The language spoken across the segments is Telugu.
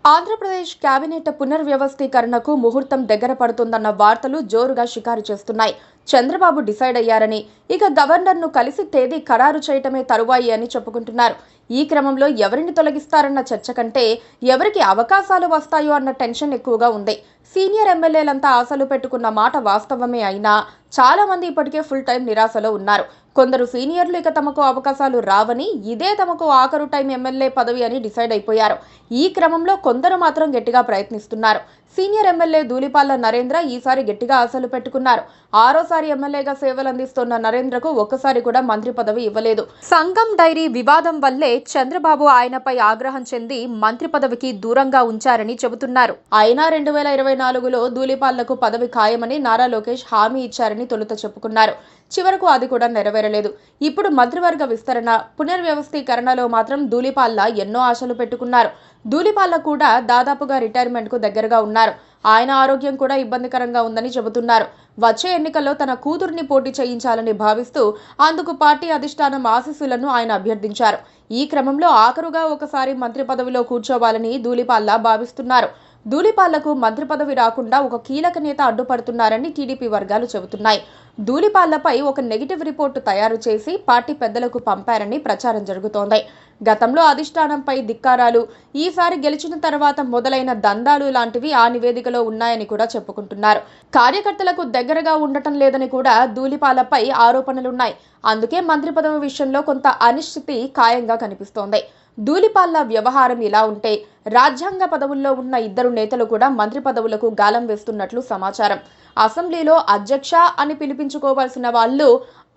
ఆంధ్రప్రదేశ్ కేబినెట్ పునర్వ్యవస్థీకరణకు ముహూర్తం దగ్గర పడుతుందన్న వార్తలు జోరుగా షికారు చేస్తున్నాయి. చంద్రబాబు డిసైడ్ అయ్యారని, ఇక గవర్నర్ను కలిసి తేదీ ఖరారు చేయటమే తరువాయి అని చెప్పుకుంటున్నారు. ఈ క్రమంలో ఎవరిని తొలగిస్తారన్న చర్చ కంటే ఎవరికి అవకాశాలు వస్తాయో అన్న టెన్షన్ ఎక్కువగా ఉంది. సీనియర్ ఎమ్మెల్యేలంతా ఆశలు పెట్టుకున్న మాట వాస్తవమే అయినా చాలా మంది ఇప్పటికే ఫుల్ టైం నిరాశలో ఉన్నారు. కొందరు సీనియర్లు ఇక తమకు అవకాశాలు రావని, ఇదే తమకు ఆఖరు టైం ఎమ్మెల్యే పదవి అని డిసైడ్ అయిపోయారు. ఈ క్రమంలో కొందరు మాత్రం గట్టిగా ప్రయత్నిస్తున్నారు. సీనియర్ ఎమ్మెల్యే ధూళిపాళ్ల నరేంద్ర ఈసారి గట్టిగా ఆశలు పెట్టుకున్నారు. ఆరోసారి ఎమ్మెల్యేగా సేవలందిస్తున్న నరేంద్రకు ఒక్కసారి కూడా మంత్రి పదవి ఇవ్వలేదు. సంగం డైరీ వివాదం వల్లే చంద్రబాబు ఆయనపై ఆగ్రహం చెంది మంత్రి పదవికి దూరంగా ఉంచారని చెబుతున్నారు. అయినా 2024లో ధూళిపాళ్లకు పదవి ఖాయమని నారా లోకేష్ హామీ ఇచ్చారని తొలుత చెప్పుకున్నారు. చివరకు అది కూడా నెరవేరలేదు. ఇప్పుడు మంత్రివర్గ విస్తరణ, పునర్వ్యవస్థీకరణలో మాత్రం ధూళిపాళ్ల ఎన్నో ఆశలు పెట్టుకున్నారు. ధూళిపాళ్ల కూడా దాదాపుగా రిటైర్మెంట్ కు దగ్గరగా ఉన్నారు. ఆయన ఆరోగ్యం కూడా ఇబ్బందికరంగా ఉందని చెబుతున్నారు. వచ్చే ఎన్నికల్లో తన కూతుర్ని పోటీ చేయించాలని భావిస్తూ అందుకు పార్టీ అధిష్టానం ఆశీస్సులను ఆయన అభ్యర్థించారు. ఈ క్రమంలో ఆఖరుగా ఒకసారి మంత్రి పదవిలో కూర్చోవాలని ధూళిపాళ్ల భావిస్తున్నారు. ధూళిపాళ్లకు మంత్రి పదవి రాకుండా ఒక కీలక నేత అడ్డుపడుతున్నారని టీడీపీ వర్గాలు చెబుతున్నాయి. ధూళిపాళ్లపై ఒక నెగిటివ్ రిపోర్టు తయారు చేసి పార్టీ పెద్దలకు పంపారని ప్రచారం జరుగుతోంది. గతంలో అధిష్టానంపై ధిక్కారాలు, ఈసారి గెలిచిన తర్వాత మొదలైన దందాలు లాంటివి ఆ నివేదికలో ఉన్నాయని కూడా చెప్పుకుంటున్నారు. కార్యకర్తలకు దగ్గరగా ఉండటం లేదని కూడా ధూళిపాళ్లపై ఆరోపణలున్నాయి. అందుకే మంత్రి పదవి విషయంలో కొంత అనిశ్చితి ఖాయంగా కనిపిస్తోంది. ధూళిపాళ్ల వ్యవహారం ఇలా ఉంటే రాజ్యాంగ పదవుల్లో ఉన్న ఇద్దరు నేతలు కూడా మంత్రి పదవులకు గాలం వేస్తున్నట్లు సమాచారం. అసెంబ్లీలో అధ్యక్ష అని పిలిపించుకోవాల్సిన వాళ్ళు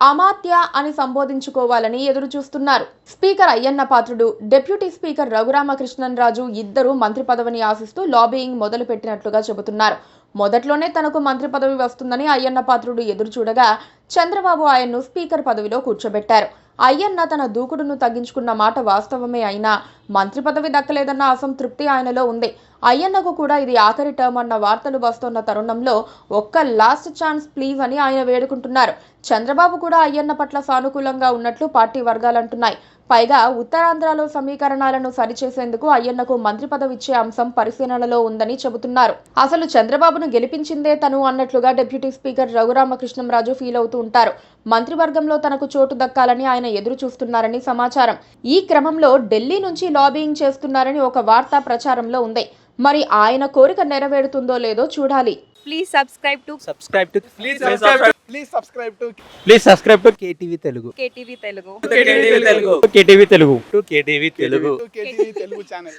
అమాత్య అని సంబోధించుకోవాలని ఎదురు చూస్తున్నారు. Speaker Ayyanna Patrudu, deputy speaker Raghuramakrishnaraju ఇద్దరు మంత్రి పదవిని ఆశిస్తూ లాబియింగ్ మొదలు పెట్టినట్లుగా చెబుతున్నారు. మొదట్లోనే తనకు మంత్రి పదవి వస్తుందని అయ్యన్న పాత్రుడు ఎదురు చూడగా చంద్రబాబు ఆయన్ను స్పీకర్ పదవిలో కూర్చోబెట్టారు. అయ్యన్న తన దూకుడును తగ్గించుకున్న మాట వాస్తవమే అయినా మంత్రి పదవి దక్కలేదన్న అసంతృప్తి ఆయనలో ఉంది. అయ్యన్నకు కూడా ఇది ఆఖరి టర్మ్ అన్న వార్తలు వస్తున్న తరుణంలో ఒక్క లాస్ట్ ఛాన్స్ ప్లీజ్ అని ఆయన వేడుకుంటున్నారు. చంద్రబాబు కూడా అయ్యన్న పట్ల సానుకూలంగా ఉన్నట్లు పార్టీ వర్గాలంటున్నాయి. పైగా ఉత్తరాంధ్రలో సమీకరణాలను సరిచేసేందుకు అయ్యన్నకు మంత్రి పదవి ఇచ్చే అంశం పరిశీలనలో ఉందని చెబుతున్నారు. అసలు చంద్రబాబును గెలిపించిందే తను అన్నట్లుగా డిప్యూటీ స్పీకర్ రఘురామకృష్ణరాజు ఫీల్ అవుతూ ఉంటారు. మంత్రివర్గంలో తనకు చోటు దక్కాలని ఆయన ఎదురు చూస్తున్నారని సమాచారం. ఈ క్రమంలో ఢిల్లీ నుంచి లాబియింగ్ చేస్తున్నారని ఒక వార్త ప్రచారంలో ఉంది. మరి ఆయన కోరిక నెరవేరుతుందో లేదో చూడాలి. Please subscribe to KTV Telugu. KTV Telugu. KTV Telugu channel.